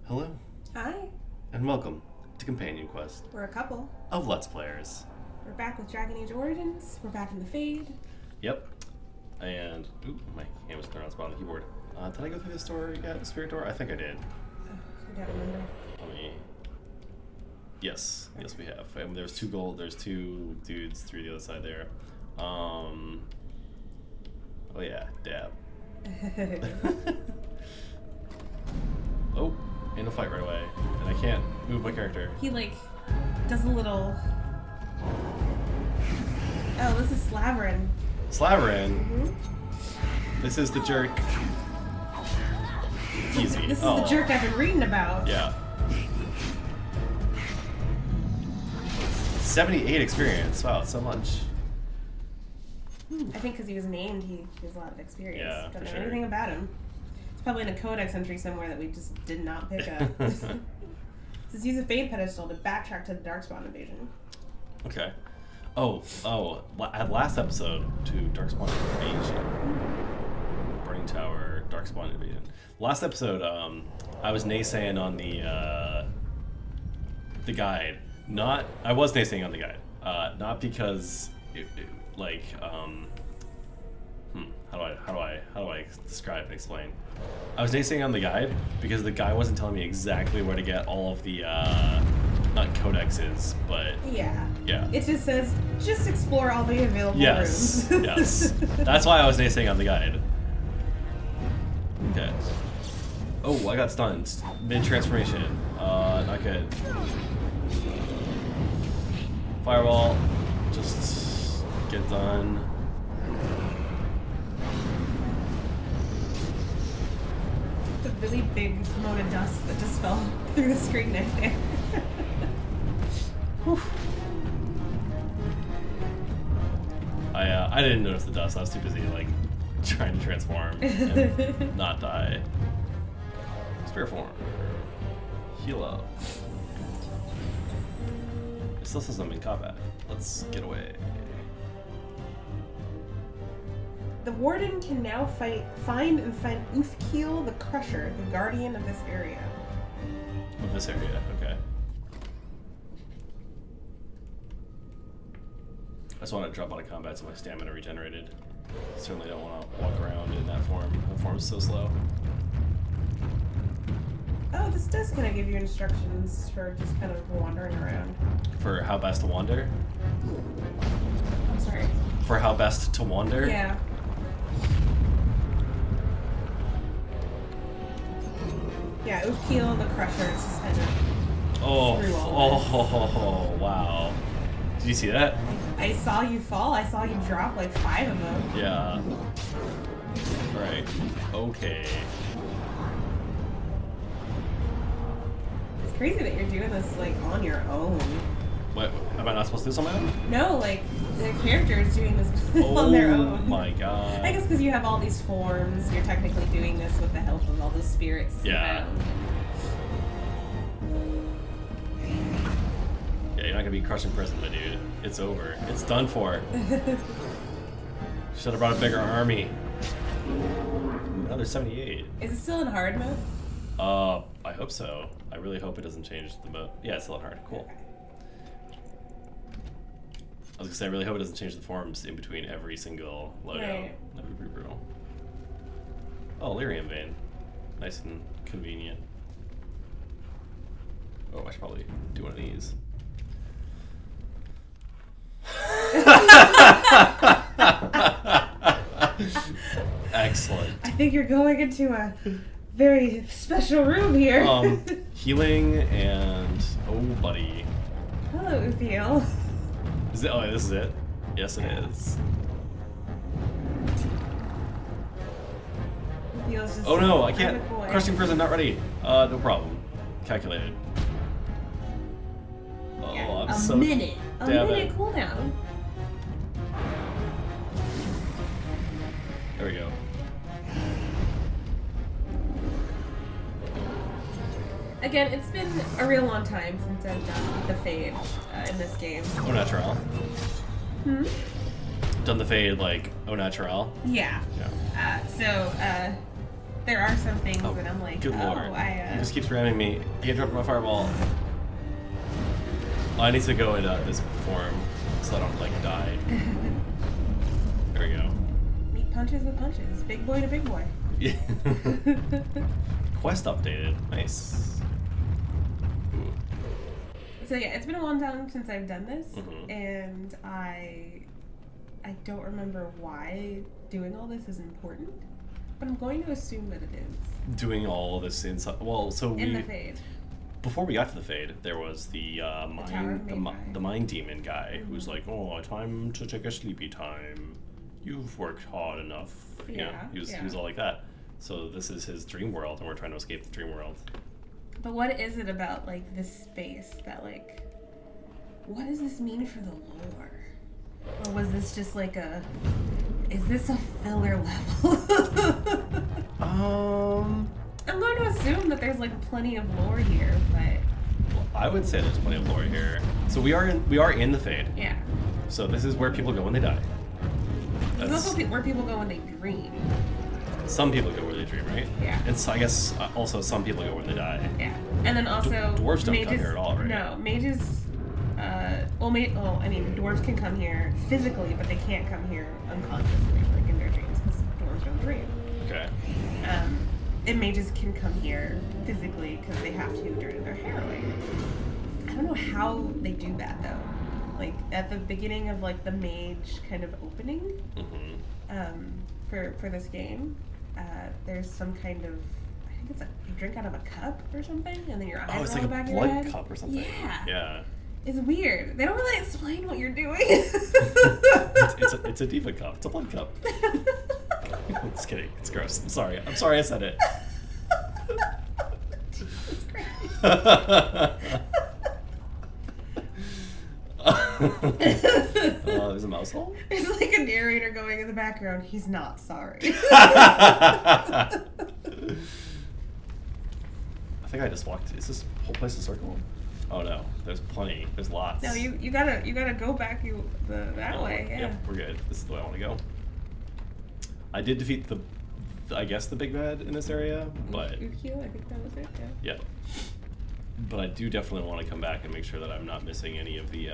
Hello, Hi, and welcome to Companion Quest we're a couple. of Let's Players. We're back with Dragon Age Origins. We're back in the Fade. Yep. And, ooh, my hand was thrown on the spot on the keyboard. Did I go through this door yet, the spirit door? I think I did. I don't remember. Let me... Yes, we have. There's two dudes through the other side there. Oh yeah, dab. Oh, and a fight right away. And I can't move my character. He does a little. Oh, this is Slaverin. Slaverin? Mm-hmm. This is the jerk. Easy. This is the jerk I've been reading about. Yeah. 78 experience. Wow, so much. I think because he was named, he has a lot of experience. Yeah, Don't for know sure. anything about him. It's probably in a codex entry somewhere that we just did not pick up. Says use a Fade pedestal to backtrack to the Darkspawn invasion. Okay. At last episode to Darkspawn Invasion. Burning Tower, Darkspawn Invasion. Last episode, I was naysaying on the guide. I was naysaying on the guide. Not because how do I describe and explain? I was naysaying on the guide because the guy wasn't telling me exactly where to get all of the not codexes, but Yeah. yeah. It just says, just explore all the available Yes, rooms. yes. That's why I was naysaying on the guide. Okay. Oh, I got stunned. Mid-transformation. Not good. Fireball. Just get done. It's a really big mote of dust that just fell through the screen right there. I didn't notice the dust. I was too busy trying to transform and not die. Spirit form. Heal up. It still says I'm in combat. Let's get away. The Warden can now find Uthkiel the Crusher, the guardian of this area. Of this area, okay. I just want to drop out of combat so my stamina regenerated. Certainly don't want to walk around in that form. That form's so slow. Oh, this does kind of give you instructions for just kind of wandering around. For how best to wander? I'm sorry. For how best to wander? Yeah. Yeah, Uthkiel the Crusher is just kind of Oh, through all oh, wow. Did you see that? I saw you fall. I saw you drop like 5 of them. Yeah. Right. Okay. It's crazy that you're doing this on your own. What? Am I not supposed to do this on my own? No, the character is doing this Oh on their own. my god. I guess because you have all these forms, you're technically doing this with the help of all those spirits. Yeah. Yeah, you're not gonna be crushed in prison, my dude. It's over. It's done for. Should have brought a bigger army. Another 78. Is it still in hard mode? I hope so. I really hope it doesn't change the mode. Yeah, it's still in hard. Cool. I was gonna say, I really hope it doesn't change the forms in between every single loadout. Right. That'd be pretty brutal. Oh, Lyrium Vein. Nice and convenient. Oh, I should probably do one of these. Excellent. I think you're going into a very special room here. Healing and oh, buddy. Hello, Uthkiel. Is it? Oh, this is it. Yes, it is. Uthkiel's just Oh no, I a can't. private boy. Crushing prison, not ready. No problem. Calculated. Oh, Yeah, I'm a so. minute. A Damn minute it. cooldown. There we go. Again, it's been a real long time since I've done the Fade in this game. Au natural. Hmm? Done the fade au natural. Yeah. Yeah. there are some things Oh, that I'm like, good lord. He just keeps ramming me. He interrupted my fireball. Oh, I need to go into this form so I don't, like, die. There we go. Meet punches with punches. Big boy to big boy. Yeah. Quest updated. Nice. Ooh. So yeah, it's been a long time since I've done this, Mhm. and I don't remember why doing all this is important, but I'm going to assume that it is. Doing all this inside. Well, so In the Fade. before we got to the Fade, there was the the mind demon guy who's like, "Oh, time to take a sleepy time. You've worked hard enough." You know, Yeah, he was yeah. all like that. So this is his dream world, and we're trying to escape the dream world. But what is it about like this space that like, what does this mean for the lore? Or was this just like is this a filler level? I'm going to assume that there's like plenty of lore here, but I would say there's plenty of lore here. So we are in the Fade. yeah. So this is where people go when they die. There's That's- also where people go when they dream. Some people go where they dream, right? Yeah. And so I guess also some people go when they die. Yeah. And then also dwarves don't come mages, here at all, right? No, mages I mean dwarves can come here physically, but they can't come here unconsciously, like in their dreams, because dwarves don't dream. Okay. And mages can come here physically because they have to during their harrowing. I don't know how they do that though. Like at the beginning of like the mage kind of opening, Mm-hmm. for this game, there's some kind of, I think it's you drink out of a cup or something, and then your eyes Oh, it's roll like a back of your blood head. cup or something. Yeah. Yeah. It's weird. They don't really explain what you're doing. It's a diva cup. It's a blood cup. Just kidding. It's gross. I'm sorry I said it. Jesus Christ. There's a mouse hole? It's like a narrator going in the background. He's not sorry. I think I just walked. Is this whole place a circle? Oh no, there's plenty. There's lots. No, you gotta go back that Oh, way. Yeah. Yep, we're good. This is the way I want to go. I did defeat I guess the big bad in this area, but Ukyo, I think that was it. Yeah. yeah. But I do definitely want to come back and make sure that I'm not missing any of the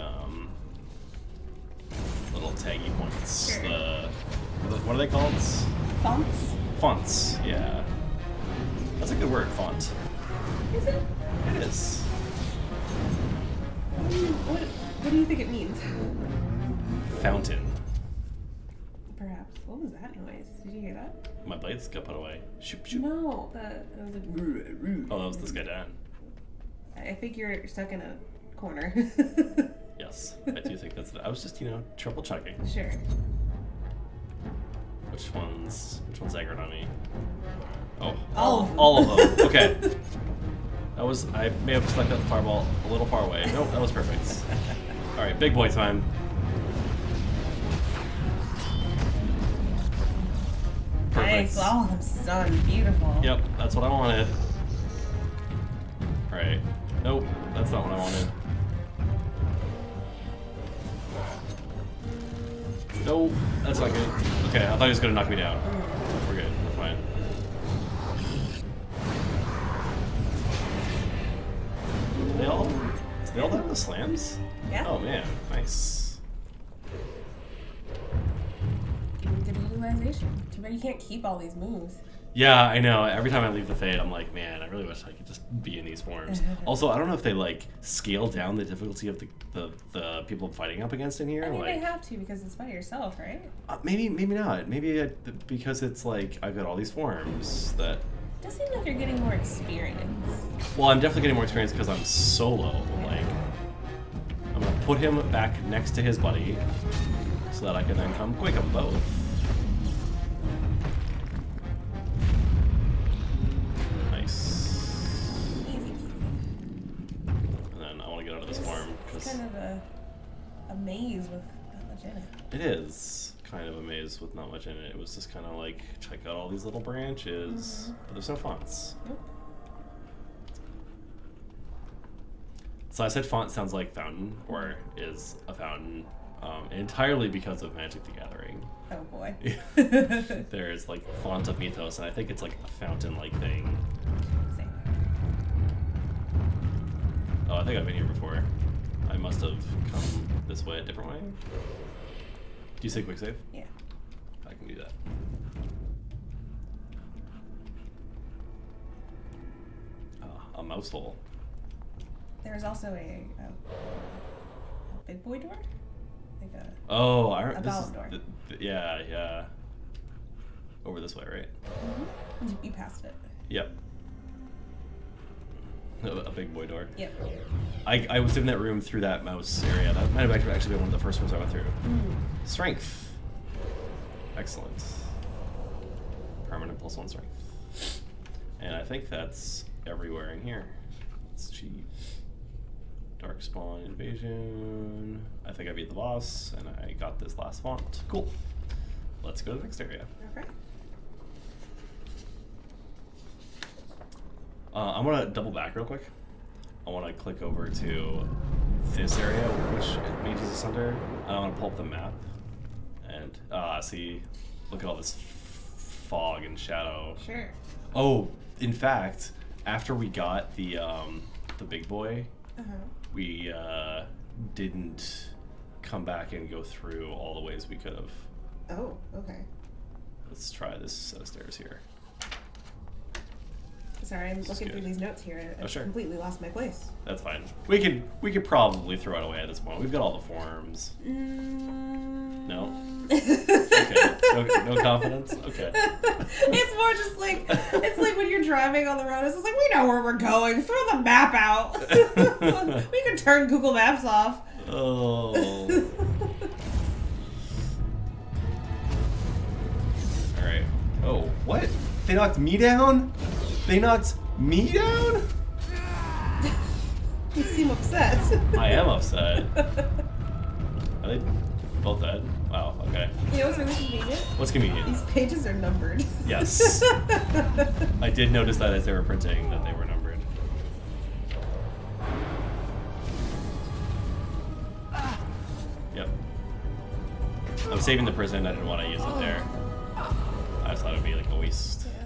little taggy points. Sure. What are they called? Fonts? Fonts. Yeah. That's a good word, font. Is it? It is. What do you think it means? Fountain. Perhaps. What was that noise? Did you hear that? My blades got put away. Shoop, shoop. No, it was like. Oh, that was this guy down. I think you're stuck in a corner. Yes, I do think that's it. I was just, triple checking. Sure. Which one's aggroed on me? Oh, All of them. all of them. Okay. I may have stuck that fireball a little far away. Nope, that was perfect. All right, big boy time. Perfect. Nice. All of them done. Beautiful. Yep, that's what I wanted. All right. Nope, that's not what I wanted. Nope, that's not good. Okay, I thought he was gonna knock me down. We're good. We're fine. Do they all have the slams? Yeah. Oh man, nice. Good utilization. Too bad you can't keep all these moves. Yeah, I know. Every time I leave the Fade, I'm like, man, I really wish I could just be in these forms. Also, I don't know if they like scale down the difficulty of the people I'm fighting up against in here. I mean, like, they have to because it's by yourself, right? maybe not. Maybe because it's like I've got all these forms that. It does seem like you're getting more experience. Well, I'm definitely getting more experience because I'm solo. Like, I'm gonna put him back next to his buddy so that I can then come quick them both. Easy peasy. And then I want to get out of this farm It's because kind of a maze with not much in it. it is kind of a maze with not much in it. It was just kind of like check out all these little branches, but there's no fonts. Nope. So I said font sounds like fountain or is a fountain. entirely because of Magic the Gathering. Oh boy. There's like Font of Mythos, and I think it's like a fountain-like thing. Same. Oh, I think I've been here before. I must have come this way a different way. Do you say quick save? Yeah. I can do that. A mouse hole. There's also a big boy door? Like a Oh, A ballad door. Yeah. Over this way, right? You passed it. Yep. A big boy door. Yep. I was in that room through that mouse area. That might have actually been one of the first ones I went through. Strength. Excellent. Permanent +1 strength. And I think that's everywhere in here. Let's cheat. Darkspawn Invasion. I think I beat the boss, and I got this last font. Cool. Let's go to the next area. Okay. I'm gonna double back real quick. I want to click over to this area, which Mages is under. I want to pull up the map and see. Look at all this fog and shadow. Sure. Oh, in fact, after we got the big boy, we didn't come back and go through all the ways we could have. Oh, okay. Let's try this set of stairs here. Sorry, I'm looking good. through these notes here. I sure. completely lost my place. That's fine. We could probably throw it away at this point. We've got all the forms. No? Okay. No confidence? Okay. It's more just like, it's like when you're driving on the road, it's just like, we know where we're going. Throw the map out. We can turn Google Maps off. Oh. Alright. Oh, what? They knocked me down? They knocked me down? You seem upset. I am upset. Are they both dead? Wow, okay. You know what's really convenient? What's convenient? These pages are numbered. Yes. I did notice that as they were printing that they were numbered. Yep. I'm saving the prison. I didn't want to use it there. I just thought it'd be like a waste. Yeah.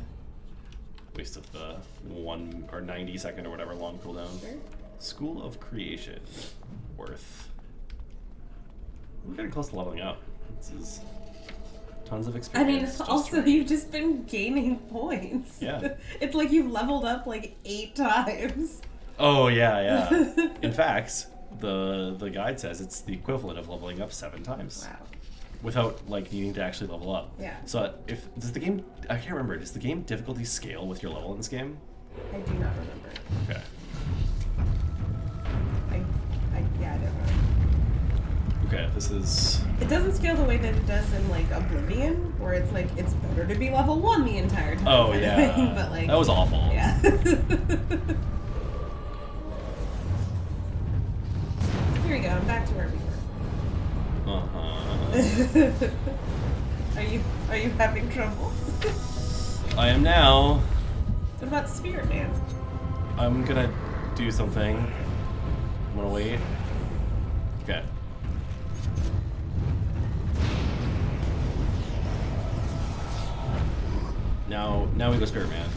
Waste of the 1 or 90 second or whatever long cooldown. Sure. School of Creation. Worth. We're getting close to leveling up. This is tons of I experience. mean, just also, for- you've just been gaining points. Yeah. It's like you've leveled up like 8 times. Oh yeah. In fact, the guide says it's the equivalent of leveling up 7 times. Wow. Without like needing to actually level up. Yeah. So does the game? I can't remember. Does the game difficulty scale with your level in this game? I do not remember. Okay. Yeah, I don't know. Okay. This is. It doesn't scale the way that it does in like Oblivion, where it's like it's better to be level 1 the entire time. Oh kind of yeah. thing, but like that was awful. Yeah. Here we go. I'm back to where we were. Are you having trouble? I am now. What about Spirit Man? I'm gonna do something. I'm gonna wait. Okay. Now we go Spirit Man.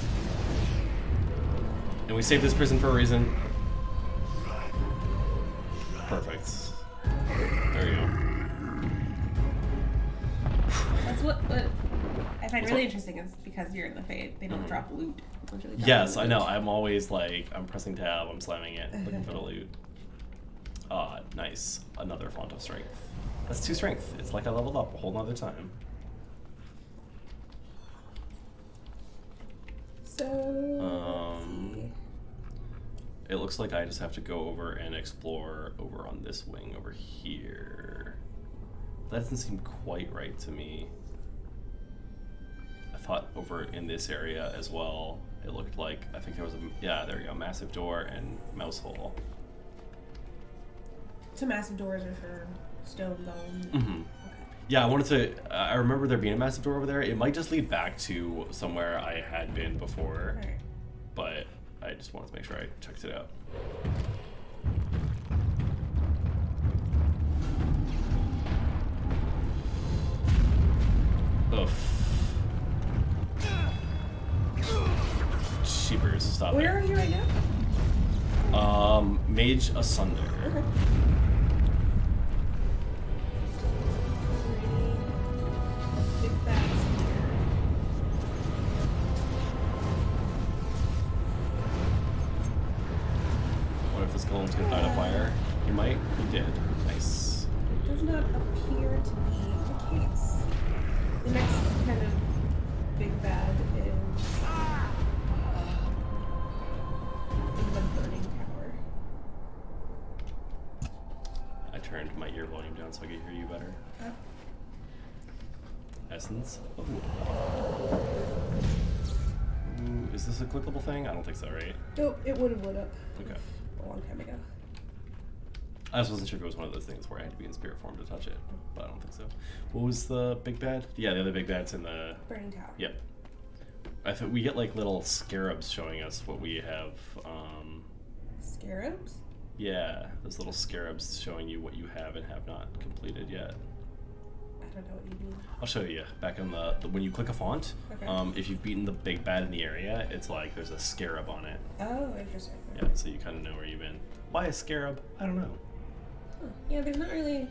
And we save this prison for a reason. Perfect. There you go. That's what I find really interesting is because you're in the Fate, they don't drop loot. Literally drop Yes, loot. I know. I'm always like, I'm pressing tab, I'm slamming it, looking for the loot. Ah, nice. Another font of strength. That's 2 strength. It's like I leveled up a whole nother time. So let's see. It looks like I just have to go over and explore over on this wing over here. That doesn't seem quite right to me. I thought over in this area as well, it looked like, I think there was yeah, there you go, massive door and mouse hole. So massive doors are for stone golem. Mm-hmm. Okay. Yeah, I remember there being a massive door over there. It might just lead back to somewhere I had been before, Alright. but I just wanted to make sure I checked it out. Oof. Sheepers, stop Where are it. you right now? Mage Asunder. Okay. Big bats here. What if this golem's gonna die to fire? He might. He did. Nice. It does not appear to be the case. The next kind of big bad is in the burning tower. I turned my ear volume down so I could hear you better. Essence. Oh. Ooh, is this a clickable thing? I don't think so, right? Nope, it would have lit up Okay. a long time ago. I just wasn't sure if it was one of those things where I had to be in spirit form to touch it, but I don't think so. What was the big bad? Yeah, the other big bad's in the... Burning tower. Yep. I thought we get like little scarabs showing us what we have. Scarabs? Yeah, those little scarabs showing you what you have and have not completed yet. I don't know what you mean. I'll show you back on the when you click a font. Okay. If you've beaten the big bad in the area, it's like there's a scarab on it. Oh, interesting. Yeah, so you kind of know where you've been. Why a scarab? I don't know. Huh. Yeah, there's not really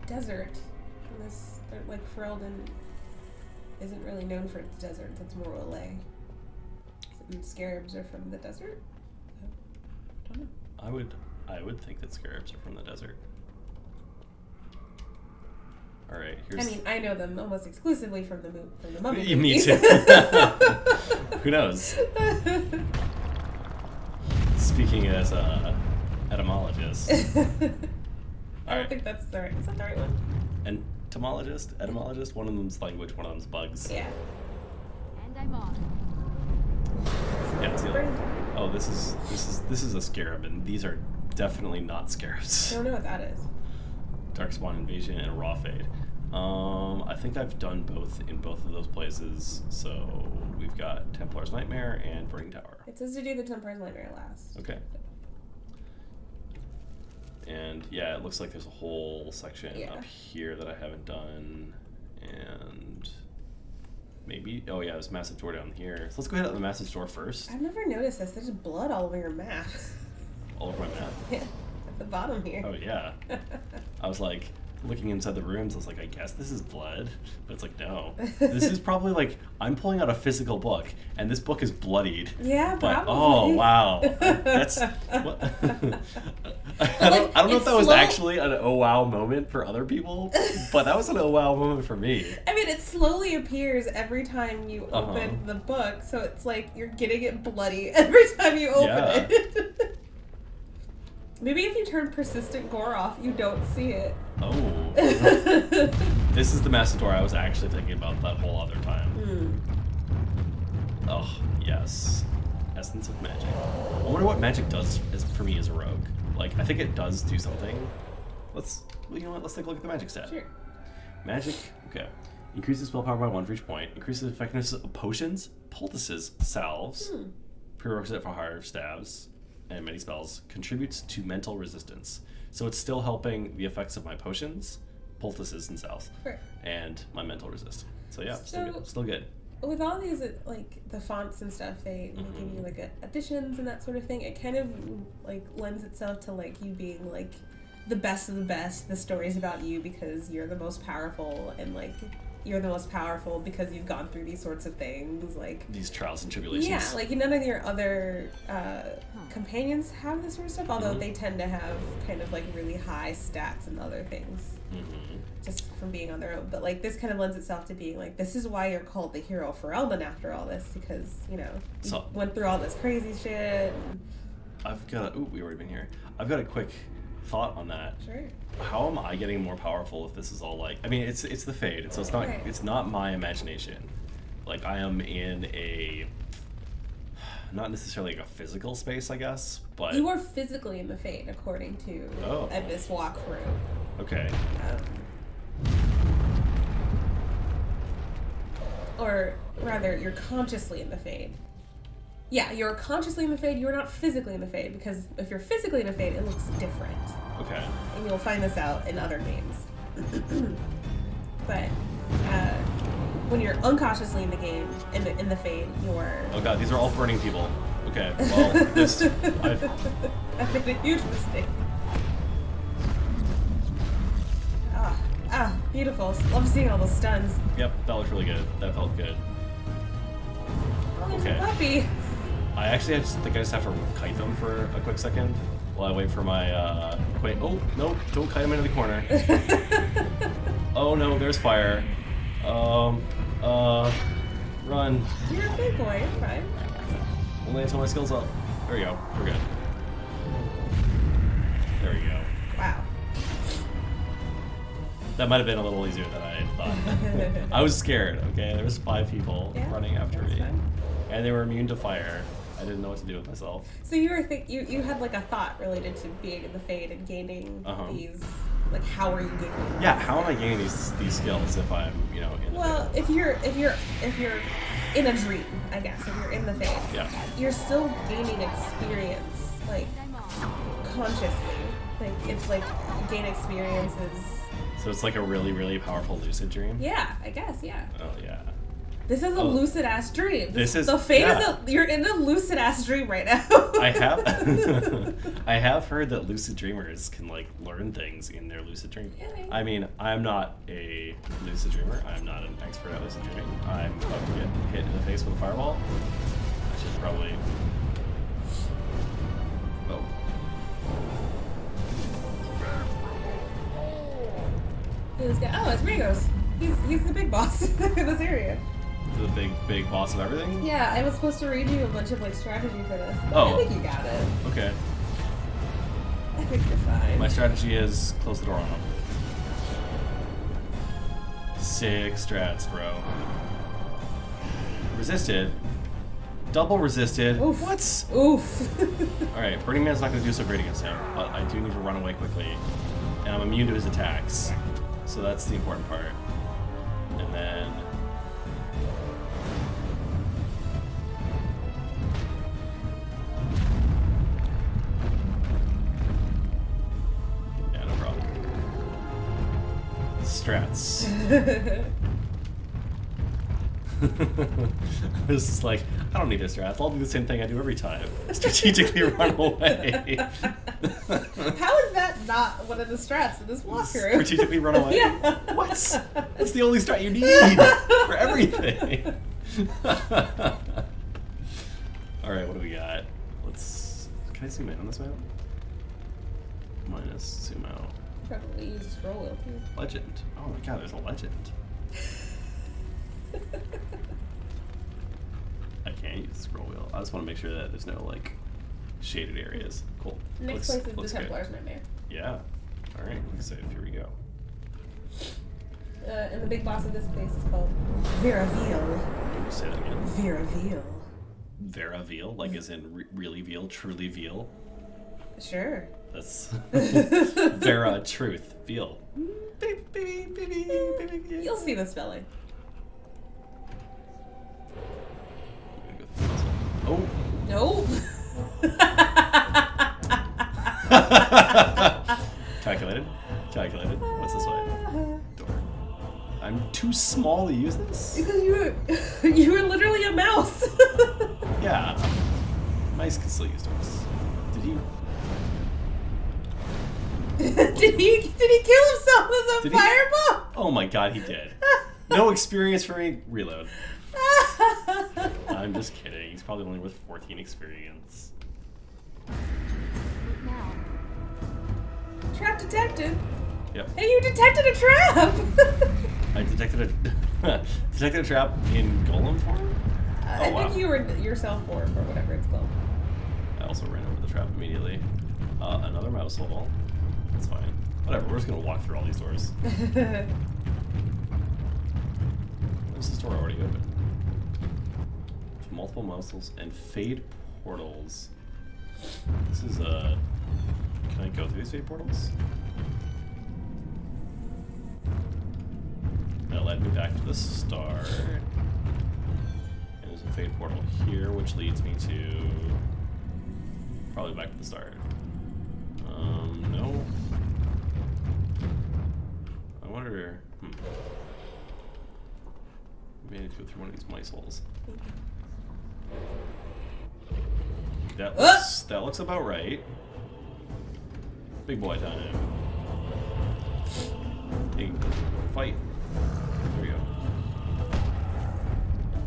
desert in this. Like Ferelden isn't really known for its desert. It's more Olay. And scarabs are from the desert. I don't know. I would think that scarabs are from the desert. All right, here's. I mean, I know them almost exclusively from the Mummy Me movies. too. Who knows? Speaking as a etymologist. I don't Alright. think that's the right. Is that the right one? Entomologist, etymologist. One of them's language, one of them's bugs. Yeah. And I'm off. Yeah. It's the other. Burning tower. Oh, this is a scarab, and these are definitely not I scarabs. don't know what that is. Darkspawn Invasion and Raw Fade. I think I've done both in both of those places. So we've got Templar's Nightmare and Burning Tower. It says to do the Templar's Nightmare last. Okay. And yeah, it looks like there's a whole section Yeah. up here that I haven't done. And maybe, oh yeah, there's a massive door down here. So let's go ahead on the massive door first. I've never noticed this. There's blood all over your map. All over my map. Yeah, at the bottom here. Oh yeah. I was like, looking inside the rooms, I was like, I guess this is blood. But it's like, no. This is probably like, I'm pulling out a physical book, and this book is bloodied. Yeah, But, probably. oh, wow. That's, what? I don't know if that was actually an oh wow moment for other people, but that was an oh wow moment for me. I mean, it slowly appears every time you Uh-huh. open the book, so it's like you're getting it bloody every time you open Yeah. it. Maybe if you turn persistent gore off, you don't see it. Oh. This is the massive door I was actually thinking about that whole other time. Hmm. Oh, yes. Essence of magic. I wonder what magic does for me as a rogue. Like, I think it does do something. Well, you know what? Let's take a look at the magic stat. Sure. Magic, okay. Increases spell power by 1 for each point. Increases effectiveness of potions, poultices, salves, Hmm. prerequisite for higher staves, and many spells. Contributes to mental resistance. So it's still helping the effects of my potions, poultices, and salves, Right. and my mental resist. So yeah, still So- good. Still good. With all these, like the fonts and stuff, they give you like additions and that sort of thing. It kind of like lends itself to like you being like the best of the best. The stories about you because you're the most powerful, and like you're the most powerful because you've gone through these sorts of things. Like These trials and tribulations. yeah, like none of your other companions have this sort of stuff. Although they tend to have kind of like really high stats and other things. Mm-hmm. Just from being on their own. But like this kind of lends itself to being like, this is why you're called the hero for Elden after all this, because you know you So- went through all this crazy shit. And... I've got. Ooh, we already been here. I've got a quick thought on that. Sure. How am I getting more powerful if this is all like? I mean, it's the Fade, so it's not Right. it's not my imagination. Like I am in a not necessarily like a physical space, I guess, but You were physically in the Fate according to Oh. this walkthrough. okay. Or rather, you're consciously in the Fade. Yeah, you're consciously in the Fade. You're not physically in the Fade, because if you're physically in the Fade, it looks different. Okay. And you'll find this out in other games. But when you're unconsciously in the game, in the Fade, you're... Oh god, these are all burning people. Okay, well, this... I made a huge mistake. Beautiful. Love seeing all those stuns. Yep, that looked really good. That felt good. Oh, there's Okay. a puppy. I actually think I just have to kite them for a quick second while I wait for my, wait, oh, no, don't kite them into the corner. Oh no, there's fire. Run. You're a big boy. You're fine. Only until my skill's up. There we go. We're good. There we go. Wow. That might have been a little easier than I thought. I was scared, okay? There was 5 people Yeah, running after that's me. fine. And they were immune to fire. I didn't know what to do with myself. So you were you had like a thought related to being in the Fade and gaining these, like, how are you gaining them? Yeah, how am I gaining these skills if I'm, you know, in the Well, Fade? if you're in a dream, I guess, if you're in the Fade, Yeah. you're still gaining experience, like, And I'm on. consciously. Like, it's like you gain experiences. So it's like a really, really powerful lucid dream? Yeah, I guess, yeah. Oh, yeah. This is a Oh. lucid ass dream. This is- the Fade yeah. you're in a lucid ass dream right now. I have I have heard that lucid dreamers can like learn things in their lucid dream. Really? I mean, I'm not a lucid dreamer. I'm not an expert at lucid dreaming. I'm about to get hit in the face with a fireball. I should probably. Oh. This guy, oh, it's Rigos. He's the big boss in this area. The big boss of everything. Yeah, I was supposed to read you a bunch of like strategy for this. But Oh. I think you got it. Okay. I think you're fine. My strategy is close the door on him. 6 strats, bro. Resisted. Double resisted. Oof. What? Oof. Alright, Burning Man's not going to do so great against him, but I do need to run away quickly. And I'm immune to his attacks. So that's the important part. And then... yeah, no problem. Strats. I was just like, I don't need a strat. I'll do the same thing I do every time. Strategically run away. How is that not one of the strats in this walkthrough? Strategically run away? Yeah. What? That's the only strat you need for everything. Alright, what do we got? Let's... can I zoom in on this map? Minus zoom out. Probably use scroll wheel too. Legend. Oh my god, there's a legend. I can't use the scroll wheel. I just want to make sure that there's no, like, shaded areas. Cool. Next place is the good. Templar's Nightmare. Yeah. Alright, looks safe. Here we go. And the big boss of this place is called Veil. Say that again. Veil. Vera Veal, like as in really veal, truly veal. Sure. That's Vera Truth Veal. You'll see the spelling. Oh. Nope. Calculated. What's this way? Door. I'm too small to use this. Because you were literally a mouse. Yeah. Mice can still use doors. Did he? did he kill himself with a Did he? fireball? Oh my god, he did. No experience for me. Reload. I'm just kidding. He's probably only worth 14 experience. Now. Trap detected. Yep. And you detected a trap. I detected a trap in golem form. I wow. think you were yourself form or whatever it's called. I also ran over the trap immediately. Another mouse hole. That's fine. Whatever. We're just gonna walk through all these doors. Where's this door already open? Multiple mouse holes and fade portals. This is can I go through these fade portals? That led me back to the start. And there's a fade portal here, which leads me to probably back to the start. No. I wonder. Manage to go through one of these mice holes. Ah! That looks about right. Big boy time. Hey, fight. There we go.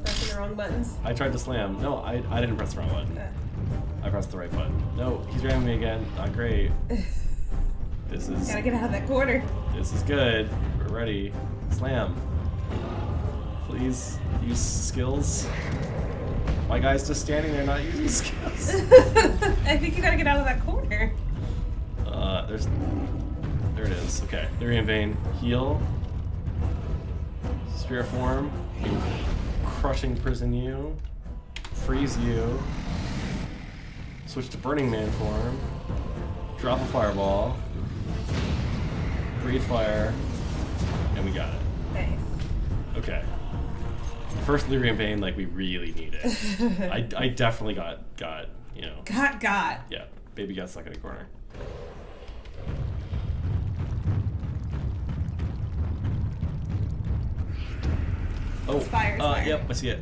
Pressing the wrong buttons. I tried to slam. No, I didn't press the wrong button. I pressed the right button. No, he's ramming me again. Not great. This is Gotta get out of that corner. this is good. We're ready. Slam. Please use skills. My guy's just standing there not using skills. I think you gotta get out of that corner. There it is. Okay. Lyrian Vein. Heal. Spirit form. Crushing prison you. Freeze you. Switch to Burning Man form. Drop a fireball. Breathe fire. And we got it. Nice. Okay. First Lyrian Vein, like, we really need it. I definitely got, you know. Got. Yeah. Baby got stuck in a corner. Oh, It's fire, it's fire. Yep, I see it.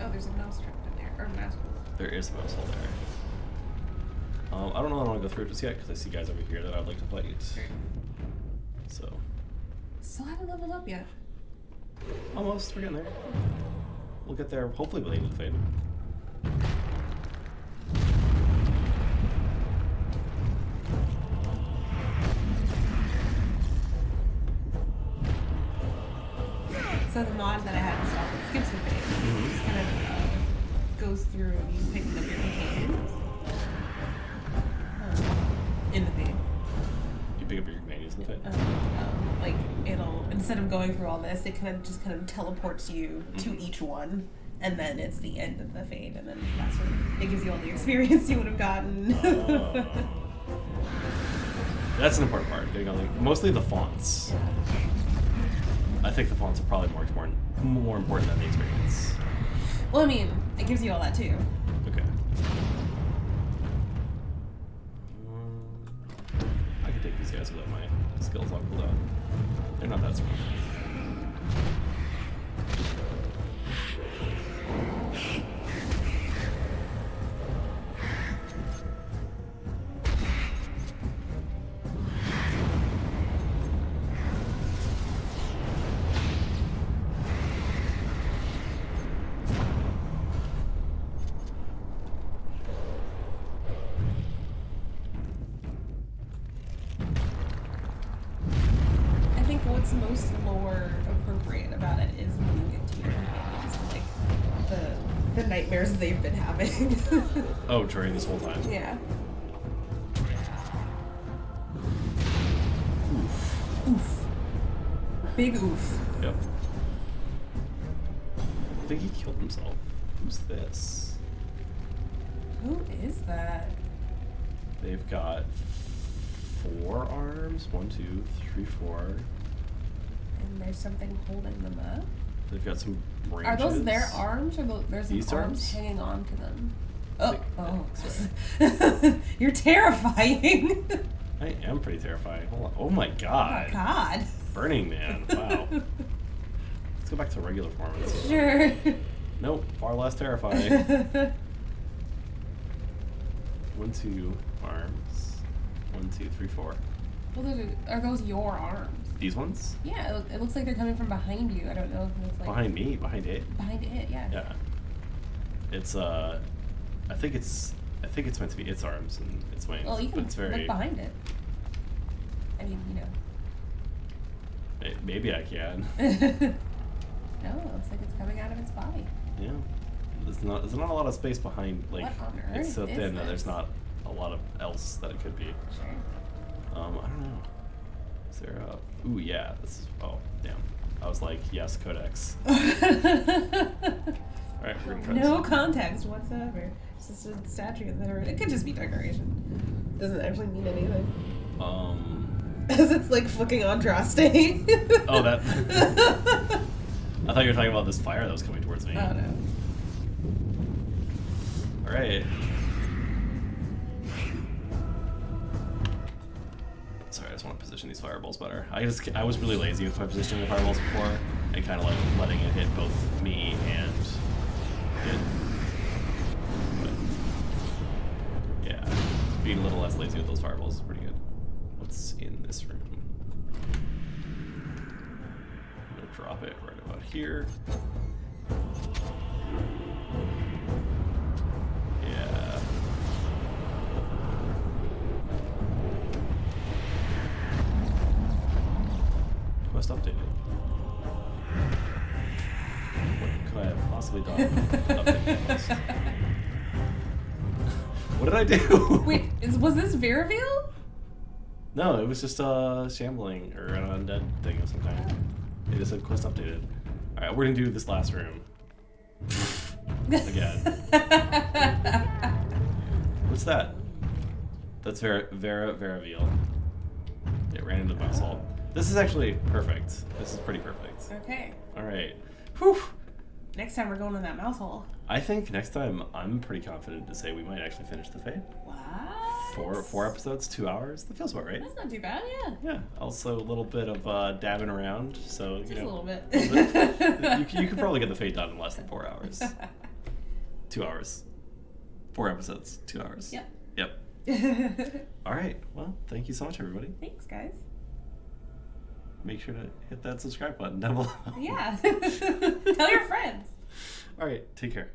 Oh, there's a mouse trap in there. Or mouse. There is a mouse hole there. I don't know if I want to go through it just yet because I see guys over here that I'd like to fight. So, Still haven't leveled up yet. almost. We're getting there. We'll get there hopefully by the end of the fade. So the mod that I had installed, it skips the phase. It just kind of goes through you picking up your companions. In the fade. You pick up your companions in the fade. Like it'll, instead of going through all this, it kind of teleports you to each one, and then it's the end of the fade, and then that's when it gives you all the experience you would have gotten. That's an important part. Getting all mostly the fonts. I think the fonts are probably more important than the experience. Well, I mean, it gives you all that too. Okay. I can take these guys without my skills on cooldown. They're not that strong. I think what's most lore appropriate about it is when you get to your companions and like the nightmares they've been having. Oh, during this whole time. Yeah. Oof. Big oof. Yep. I think he killed himself. Who's this? Who is that? They've got 4 arms. 1, 2, 3, 4. And there's something holding them up. They've got some branches. Are those their arms, or there's These some arms arms? hanging on to them? I Oh, think- oh. You're terrifying. I am pretty terrified. Hold on. Oh my Oh god. God. Burning Man. Wow. Let's go back to regular form. Sure. Nope. Far less terrifying. 1, 2 arms. 1, 2, 3, 4. Well, are those your arms? These ones? Yeah, it looks like they're coming from behind you. I don't know if it's like Behind me? Behind it? behind it. Yeah. Yeah. It's I think it's meant to be its arms and its wings. Well, you but can it's very look behind it. I mean, you know. Maybe I can. No, it looks like it's coming out of its body. Yeah. There's not a lot of space behind, like, What on it's so earth is thin that there's this? not a lot of else that it could be. Sure. I don't know. Is there a... Ooh, yeah. This is... Oh, damn. I was like, yes, Codex. Alright, we're gonna try No this. context whatsoever. It's just a statue of the. It could just be decoration. Doesn't actually mean anything. As it's like fucking Andraste. Oh, that... I thought you were talking about this fire that was coming towards me. Oh no. Alright. position these fireballs better. I was really lazy with my positioning of fireballs before, and kind of like letting it hit both me and it. But yeah, being a little less lazy with those fireballs is pretty good. What's in this room? I'm gonna drop it right about here. Yeah. Quest updated. What could I have possibly done? Update quest? What did I do? Wait, was this Veraville? No, it was just shambling or an undead thing of some kind. It just said quest updated. Alright, we're gonna do this last room. Again. What's that? That's Veraville. It ran into my soul. This is actually perfect. This is pretty perfect. Okay. Alright. Whew. Next time we're going in that mouse hole. I think next time I'm pretty confident to say we might actually finish the Fate. What? Four episodes, 2 hours. That feels about right. That's not too bad, yeah. Yeah. Also a little bit of dabbing around, so Just you know. a little bit. you could probably get the Fate done in less than 4 hours. 2 hours. 4 episodes, 2 hours. Yep. Yep. All right. Well, thank you so much, everybody. Thanks, guys. Make sure to hit that subscribe button down below. Yeah. Tell your friends. All right. Take care.